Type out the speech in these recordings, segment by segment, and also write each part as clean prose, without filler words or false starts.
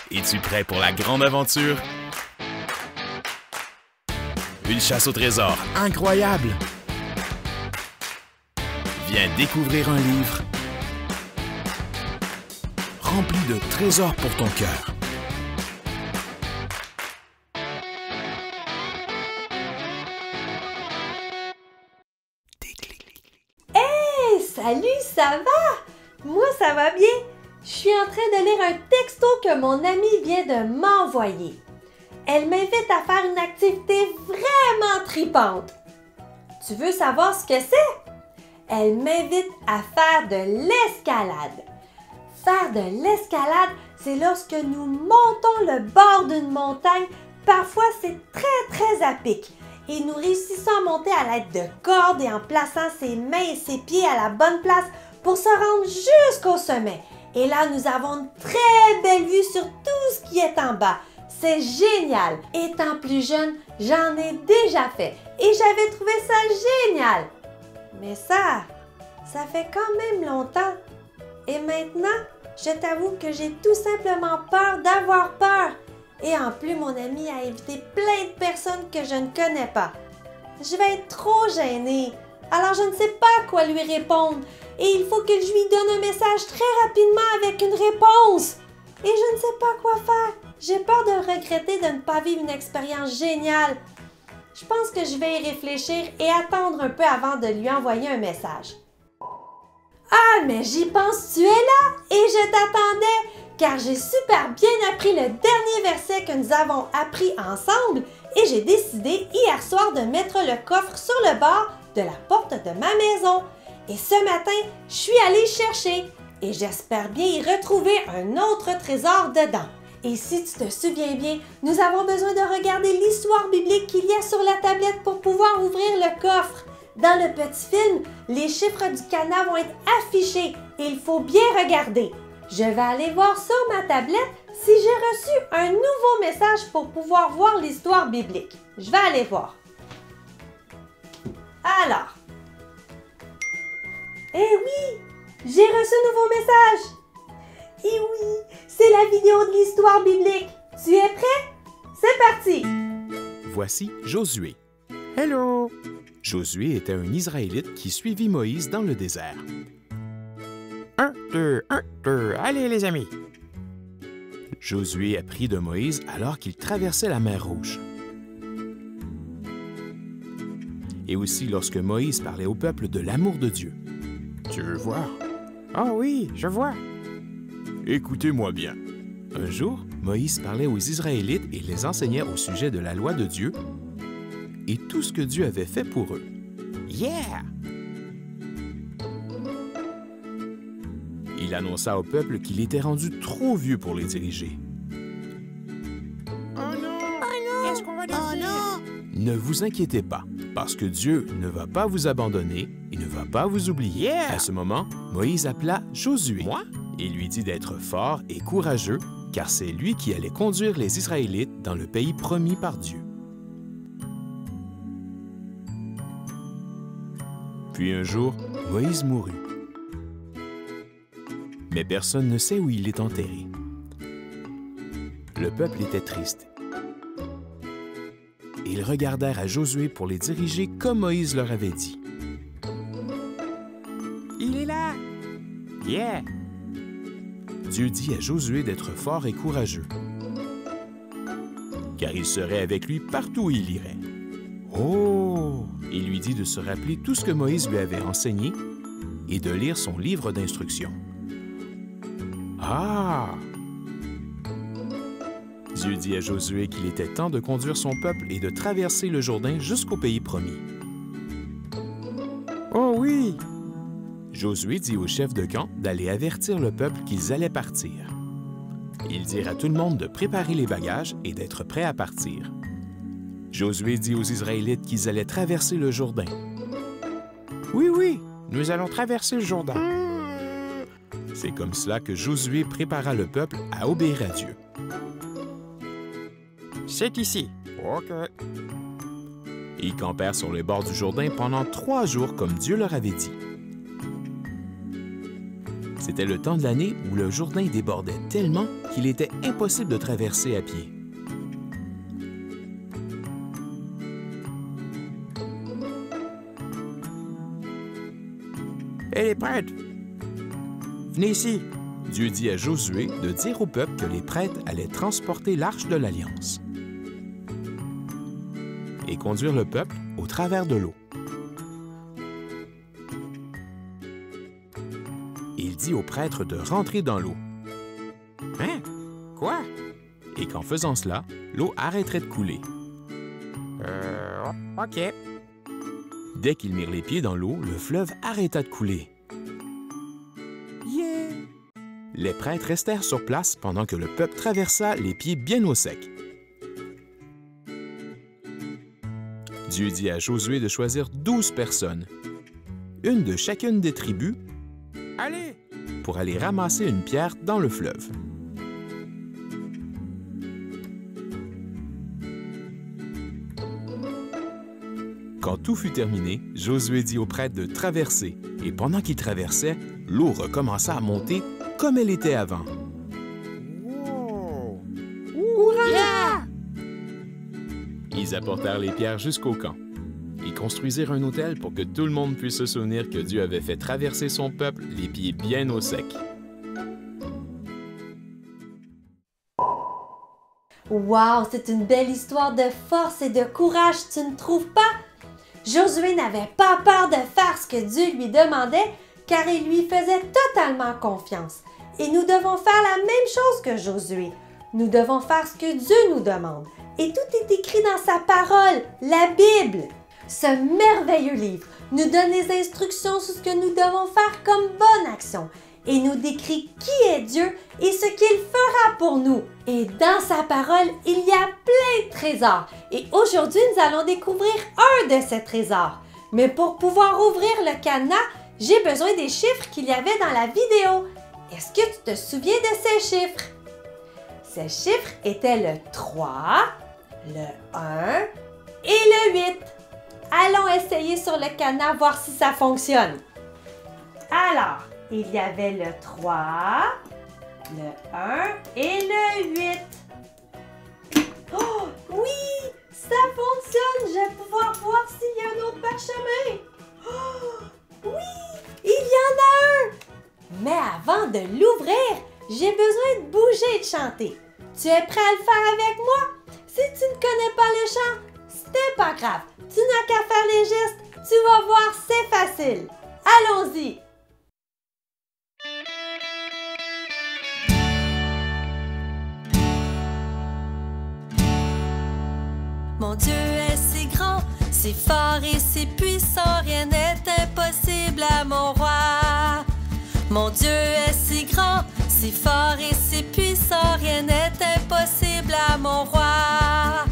Es-tu prêt pour la grande aventure? Une chasse au trésor incroyable! Viens découvrir un livre rempli de trésors pour ton cœur. Hey, salut, ça va? Moi, ça va bien. Je suis en train de lire un texto que mon amie vient de m'envoyer. Elle m'invite à faire une activité vraiment tripante. Tu veux savoir ce que c'est? Elle m'invite à faire de l'escalade. Faire de l'escalade, c'est lorsque nous montons le bord d'une montagne. Parfois, c'est très à pic. Et nous réussissons à monter à l'aide de cordes et en plaçant ses mains et ses pieds à la bonne place pour se rendre jusqu'au sommet. Et là, nous avons une très belle vue sur tout ce qui est en bas. C'est génial! Étant plus jeune, j'en ai déjà fait et j'avais trouvé ça génial. Mais ça fait quand même longtemps. Et maintenant, je t'avoue que j'ai tout simplement peur d'avoir peur. Et en plus, mon ami a invité plein de personnes que je ne connais pas. Je vais être trop gênée. Alors, je ne sais pas quoi lui répondre. Et il faut que je lui donne un message très rapidement avec une réponse. Et je ne sais pas quoi faire. J'ai peur de regretter de ne pas vivre une expérience géniale. Je pense que je vais y réfléchir et attendre un peu avant de lui envoyer un message. Ah, mais j'y pense, tu es là et je t'attendais, car j'ai super bien appris le dernier verset que nous avons appris ensemble et j'ai décidé hier soir de mettre le coffre sur le bord de la porte de ma maison. Et ce matin, je suis allée chercher et j'espère bien y retrouver un autre trésor dedans. Et si tu te souviens bien, nous avons besoin de regarder l'histoire biblique qu'il y a sur la tablette pour pouvoir ouvrir le coffre. Dans le petit film, les chiffres du cadenas vont être affichés et il faut bien regarder. Je vais aller voir sur ma tablette si j'ai reçu un nouveau message pour pouvoir voir l'histoire biblique. Je vais aller voir. Alors. Eh oui, j'ai reçu un nouveau message. Et oui, c'est la vidéo de l'histoire biblique. Tu es prêt? C'est parti! Voici Josué. Hello! Josué était un Israélite qui suivit Moïse dans le désert. 1, 2, 1, 2, allez les amis! Josué apprit de Moïse alors qu'il traversait la mer Rouge. Et aussi lorsque Moïse parlait au peuple de l'amour de Dieu. Tu veux voir? Oh oui, je vois! Écoutez-moi bien. Un jour, Moïse parlait aux Israélites et les enseignait au sujet de la loi de Dieu et tout ce que Dieu avait fait pour eux. Yeah! Il annonça au peuple qu'il était rendu trop vieux pour les diriger. Oh non! Oh non! Qu'est-ce qu'on va dire? Oh non! Ne vous inquiétez pas, parce que Dieu ne va pas vous abandonner et ne va pas vous oublier. Yeah! À ce moment, Moïse appela Josué. Moi? Et lui dit d'être fort et courageux, car c'est lui qui allait conduire les Israélites dans le pays promis par Dieu. Puis un jour, Moïse mourut. Mais personne ne sait où il est enterré. Le peuple était triste. Et ils regardèrent à Josué pour les diriger comme Moïse leur avait dit. Il est là! Yeah! Dieu dit à Josué d'être fort et courageux, car il serait avec lui partout où il irait. Oh! Il lui dit de se rappeler tout ce que Moïse lui avait enseigné et de lire son livre d'instructions. Ah! Dieu dit à Josué qu'il était temps de conduire son peuple et de traverser le Jourdain jusqu'au pays promis. Oh oui! Josué dit au chef de camp d'aller avertir le peuple qu'ils allaient partir. Ils dirent à tout le monde de préparer les bagages et d'être prêts à partir. Josué dit aux Israélites qu'ils allaient traverser le Jourdain. Oui, oui, nous allons traverser le Jourdain. C'est comme cela que Josué prépara le peuple à obéir à Dieu. C'est ici. OK. Ils campèrent sur les bords du Jourdain pendant 3 jours comme Dieu leur avait dit. C'était le temps de l'année où le Jourdain débordait tellement qu'il était impossible de traverser à pied. Et les prêtres? Venez ici. Dieu dit à Josué de dire au peuple que les prêtres allaient transporter l'arche de l'Alliance et conduire le peuple au travers de l'eau. Il dit aux prêtres de rentrer dans l'eau. Hein? Quoi? Et qu'en faisant cela, l'eau arrêterait de couler. OK. Dès qu'ils mirent les pieds dans l'eau, le fleuve arrêta de couler. Yeah! Les prêtres restèrent sur place pendant que le peuple traversa les pieds bien au sec. Dieu dit à Josué de choisir 12 personnes, une de chacune des tribus, Allez! pour aller ramasser une pierre dans le fleuve. Quand tout fut terminé, Josué dit aux prêtres de traverser, et pendant qu'ils traversaient, l'eau recommença à monter comme elle était avant. Wow! Yeah! Ils apportèrent les pierres jusqu'au camp. Ils construisirent un autel pour que tout le monde puisse se souvenir que Dieu avait fait traverser son peuple les pieds bien au sec. Wow, c'est une belle histoire de force et de courage, tu ne trouves pas? Josué n'avait pas peur de faire ce que Dieu lui demandait car il lui faisait totalement confiance. Et nous devons faire la même chose que Josué. Nous devons faire ce que Dieu nous demande. Et tout est écrit dans sa parole, la Bible. Ce merveilleux livre nous donne les instructions sur ce que nous devons faire comme bonne action et nous décrit qui est Dieu et ce qu'il fera pour nous. Et dans sa parole, il y a plein de trésors. Et aujourd'hui, nous allons découvrir un de ces trésors. Mais pour pouvoir ouvrir le cadenas, j'ai besoin des chiffres qu'il y avait dans la vidéo. Est-ce que tu te souviens de ces chiffres? Ces chiffres étaient le 3, le 1 et le 8. Allons essayer sur le cadenas voir si ça fonctionne. Alors, il y avait le 3, le 1 et le 8. Oh, oui, ça fonctionne. Je vais pouvoir voir s'il y a un autre parchemin. Oh, oui, il y en a un. Mais avant de l'ouvrir, j'ai besoin de bouger et de chanter. Tu es prêt à le faire avec moi? Si tu ne connais pas le chant, c'est pas grave. Tu n'as qu'à faire les gestes. Tu vas voir, c'est facile. Allons-y. Mon Dieu est si grand, si fort et si puissant, rien n'est impossible à mon roi. Mon Dieu est si grand, si fort et si puissant, rien n'est impossible à mon roi.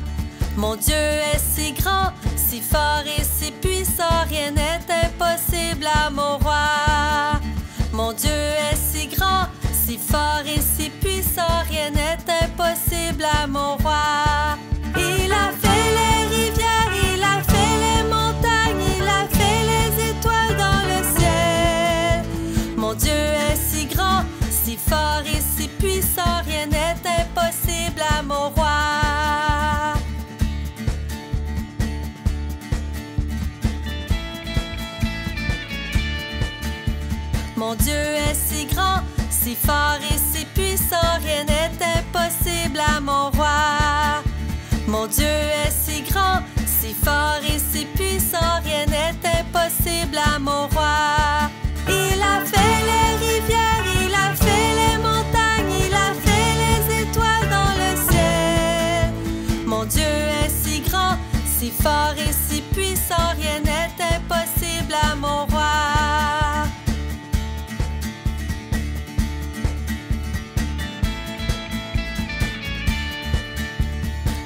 Mon Dieu est si grand, si fort et si puissant, rien n'est impossible à mon roi. Mon Dieu est si grand, si fort et si puissant, rien n'est impossible à mon roi. Il a fait les rivières, il a fait les montagnes, il a fait les étoiles dans le ciel. Mon Dieu est si grand, si fort et si puissant, rien n'est impossible à mon roi. Mon Dieu est si grand, si fort et si puissant, rien n'est impossible à mon roi. Mon Dieu est si grand, si fort et si puissant, rien n'est impossible à mon roi. Il a fait les rivières, il a fait les montagnes, il a fait les étoiles dans le ciel. Mon Dieu est si grand, si fort et si puissant, rien n'est impossible à mon roi.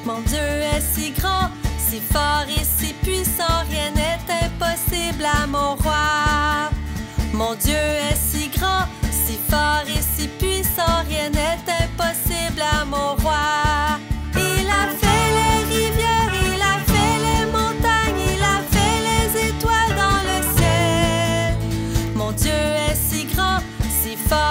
Mon Dieu est si grand, si fort et si puissant, rien n'est impossible à mon roi. Mon Dieu est si grand, si fort et si puissant, rien n'est impossible à mon roi. Il a fait les rivières, il a fait les montagnes, il a fait les étoiles dans le ciel. Mon Dieu est si grand, si fort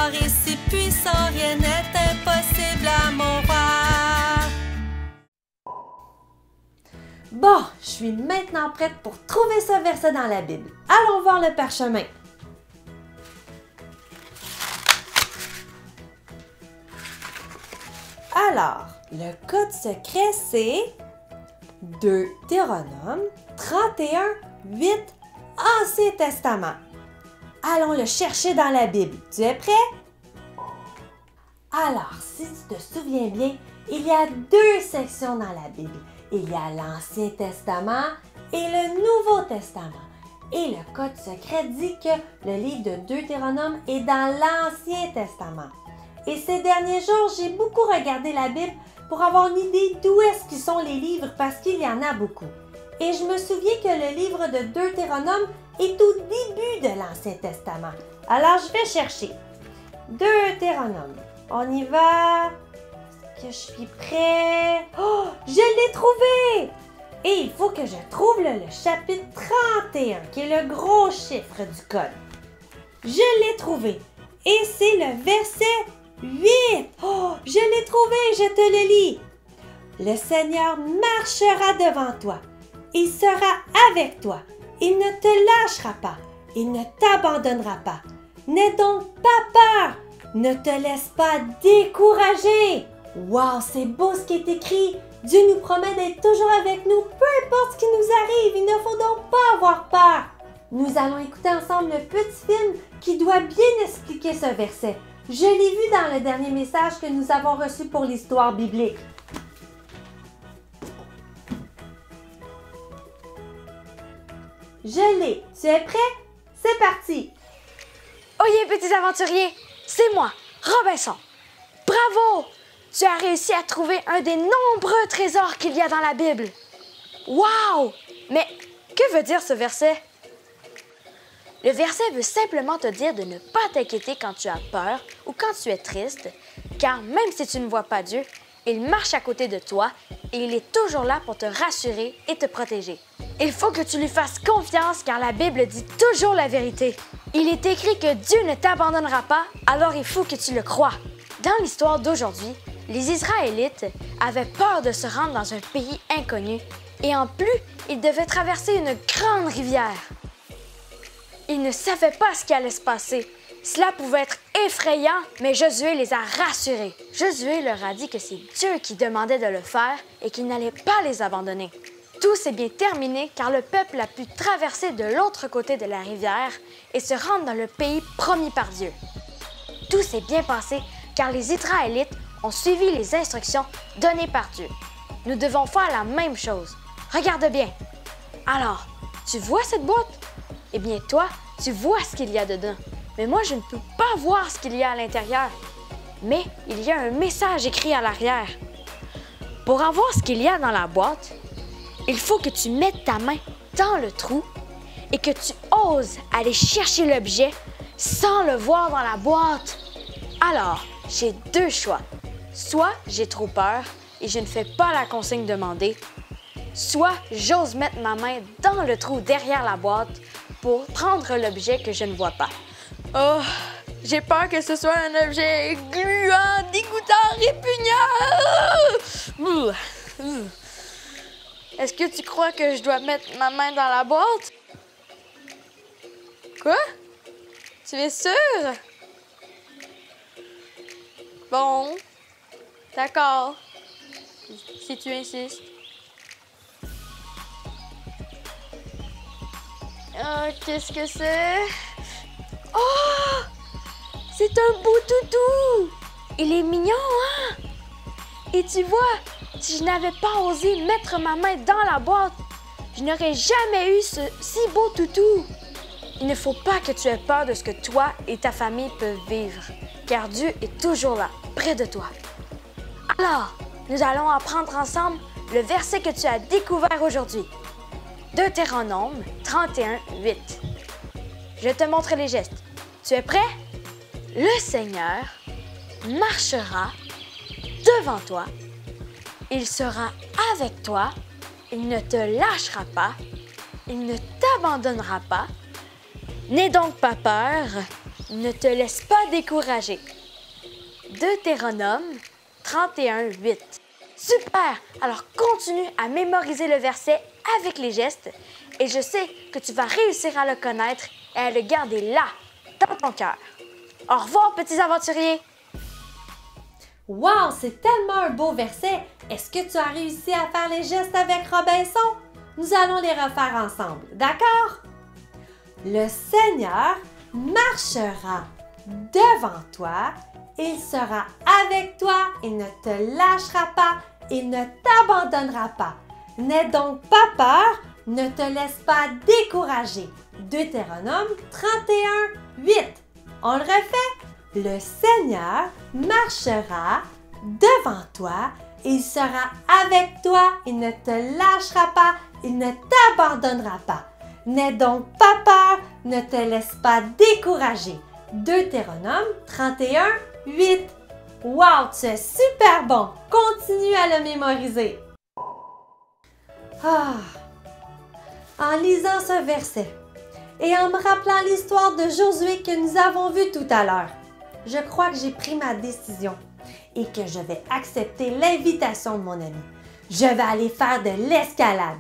Bon, je suis maintenant prête pour trouver ce verset dans la Bible. Allons voir le parchemin. Alors, le code secret, c'est Deutéronome 31, 8, Ancien Testament. Allons le chercher dans la Bible. Tu es prêt? Alors, si tu te souviens bien, il y a deux sections dans la Bible. Il y a l'Ancien Testament et le Nouveau Testament. Et le code secret dit que le livre de Deutéronome est dans l'Ancien Testament. Et ces derniers jours, j'ai beaucoup regardé la Bible pour avoir une idée d'où est-ce qu'ils sont les livres parce qu'il y en a beaucoup. Et je me souviens que le livre de Deutéronome est au début de l'Ancien Testament. Alors, je vais chercher. Deutéronome. On y va. Est-ce que je suis prêt? Oh, je l'ai trouvé! Et il faut que je trouve le chapitre 31, qui est le gros chiffre du code. Je l'ai trouvé. Et c'est le verset 8. Oh, je l'ai trouvé, je te le lis. Le Seigneur marchera devant toi. Il sera avec toi. Il ne te lâchera pas. Il ne t'abandonnera pas. N'aie donc pas peur. Ne te laisse pas décourager. Wow, c'est beau ce qui est écrit. Dieu nous promet d'être toujours avec nous, peu importe ce qui nous arrive. Il ne faut donc pas avoir peur. Nous allons écouter ensemble le petit film qui doit bien expliquer ce verset. Je l'ai vu dans le dernier message que nous avons reçu pour l'histoire biblique. Je l'ai. Tu es prêt? C'est parti! Oyez, petits aventuriers, c'est moi, Robinson. Bravo! Tu as réussi à trouver un des nombreux trésors qu'il y a dans la Bible. Wow! Mais que veut dire ce verset? Le verset veut simplement te dire de ne pas t'inquiéter quand tu as peur ou quand tu es triste, car même si tu ne vois pas Dieu, il marche à côté de toi et il est toujours là pour te rassurer et te protéger. Il faut que tu lui fasses confiance car la Bible dit toujours la vérité. Il est écrit que Dieu ne t'abandonnera pas, alors il faut que tu le crois. Dans l'histoire d'aujourd'hui, les Israélites avaient peur de se rendre dans un pays inconnu et en plus, ils devaient traverser une grande rivière. Ils ne savaient pas ce qui allait se passer. Cela pouvait être effrayant, mais Josué les a rassurés. Josué leur a dit que c'est Dieu qui demandait de le faire et qu'il n'allait pas les abandonner. Tout s'est bien terminé car le peuple a pu traverser de l'autre côté de la rivière et se rendre dans le pays promis par Dieu. Tout s'est bien passé car les Israélites ont suivi les instructions données par Dieu. Nous devons faire la même chose. Regarde bien. Alors, tu vois cette boîte? Eh bien, toi, tu vois ce qu'il y a dedans. Mais moi, je ne peux pas voir ce qu'il y a à l'intérieur. Mais il y a un message écrit à l'arrière. Pour avoir ce qu'il y a dans la boîte, il faut que tu mettes ta main dans le trou et que tu oses aller chercher l'objet sans le voir dans la boîte. Alors, j'ai deux choix. Soit j'ai trop peur et je ne fais pas la consigne demandée, soit j'ose mettre ma main dans le trou derrière la boîte pour prendre l'objet que je ne vois pas. Oh, j'ai peur que ce soit un objet gluant, dégoûtant, répugnant. Est-ce que tu crois que je dois mettre ma main dans la boîte? Quoi? Tu es sûre? Bon, d'accord, si tu insistes. Qu'est-ce que c'est? Oh! C'est un beau toutou! Il est mignon, hein? Et tu vois, si je n'avais pas osé mettre ma main dans la boîte, je n'aurais jamais eu ce si beau toutou. Il ne faut pas que tu aies peur de ce que toi et ta famille peuvent vivre, car Dieu est toujours là, près de toi. Alors, nous allons apprendre ensemble le verset que tu as découvert aujourd'hui. Deutéronome 31, 8. Je te montre les gestes. Tu es prêt? Le Seigneur marchera devant toi. Il sera avec toi. Il ne te lâchera pas. Il ne t'abandonnera pas. N'aie donc pas peur. Ne te laisse pas décourager. Deutéronome 31, 8. Super! Alors continue à mémoriser le verset avec les gestes et je sais que tu vas réussir à le connaître et à le garder là, dans ton cœur. Au revoir, petits aventuriers! Wow, c'est tellement un beau verset! Est-ce que tu as réussi à faire les gestes avec Robinson? Nous allons les refaire ensemble, d'accord? Le Seigneur marchera devant toi, il sera avec toi, il ne te lâchera pas, il ne t'abandonnera pas. N'aie donc pas peur, ne te laisse pas décourager. Deutéronome 31, 8. On le refait? Le Seigneur marchera devant toi, il sera avec toi, il ne te lâchera pas, il ne t'abandonnera pas. N'aie donc pas peur, ne te laisse pas décourager. Deutéronome 31, 8. Wow, tu es super bon! Continue à le mémoriser. En lisant ce verset et en me rappelant l'histoire de Josué que nous avons vue tout à l'heure, je crois que j'ai pris ma décision et que je vais accepter l'invitation de mon ami. Je vais aller faire de l'escalade.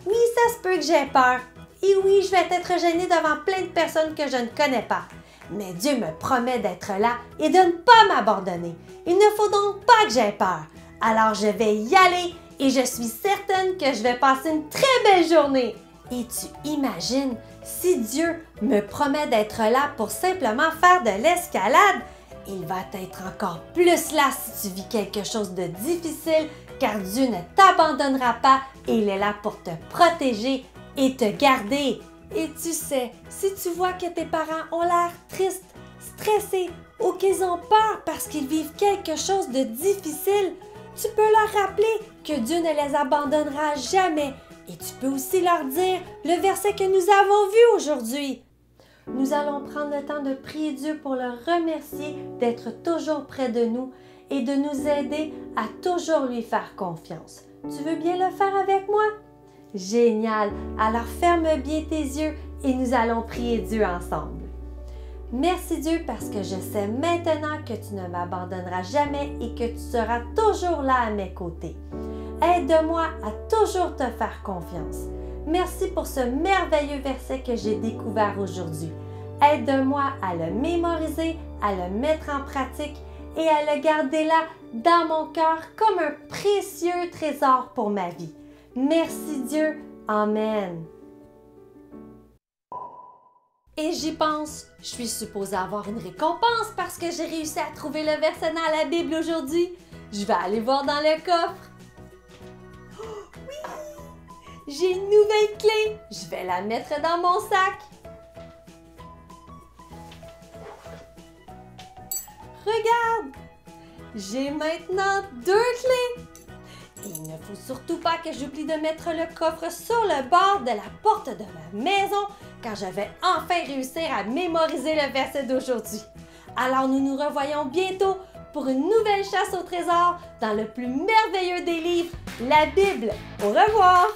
Oui, ça se peut que j'ai peur. Et oui, je vais être gênée devant plein de personnes que je ne connais pas. Mais Dieu me promet d'être là et de ne pas m'abandonner. Il ne faut donc pas que j'aie peur. Alors je vais y aller et je suis certaine que je vais passer une très belle journée. Et tu imagines, si Dieu me promet d'être là pour simplement faire de l'escalade, il va être encore plus là si tu vis quelque chose de difficile, car Dieu ne t'abandonnera pas et il est là pour te protéger et te garder. Et tu sais, si tu vois que tes parents ont l'air tristes, stressés ou qu'ils ont peur parce qu'ils vivent quelque chose de difficile, tu peux leur rappeler que Dieu ne les abandonnera jamais. Et tu peux aussi leur dire le verset que nous avons vu aujourd'hui. Nous allons prendre le temps de prier Dieu pour le remercier d'être toujours près de nous et de nous aider à toujours lui faire confiance. Tu veux bien le faire avec moi? Génial! Alors ferme bien tes yeux et nous allons prier Dieu ensemble. Merci Dieu parce que je sais maintenant que tu ne m'abandonneras jamais et que tu seras toujours là à mes côtés. Aide-moi à toujours te faire confiance. Merci pour ce merveilleux verset que j'ai découvert aujourd'hui. Aide-moi à le mémoriser, à le mettre en pratique et à le garder là dans mon cœur comme un précieux trésor pour ma vie. Merci Dieu. Amen. Et j'y pense, je suis supposée avoir une récompense parce que j'ai réussi à trouver le verset dans la Bible aujourd'hui. Je vais aller voir dans le coffre. Oh, oui! J'ai une nouvelle clé. Je vais la mettre dans mon sac. Regarde! J'ai maintenant 2 clés. Et il ne faut surtout pas que j'oublie de mettre le coffre sur le bord de la porte de ma maison car je vais enfin réussir à mémoriser le verset d'aujourd'hui. Alors nous nous revoyons bientôt pour une nouvelle chasse au trésor dans le plus merveilleux des livres, la Bible. Au revoir!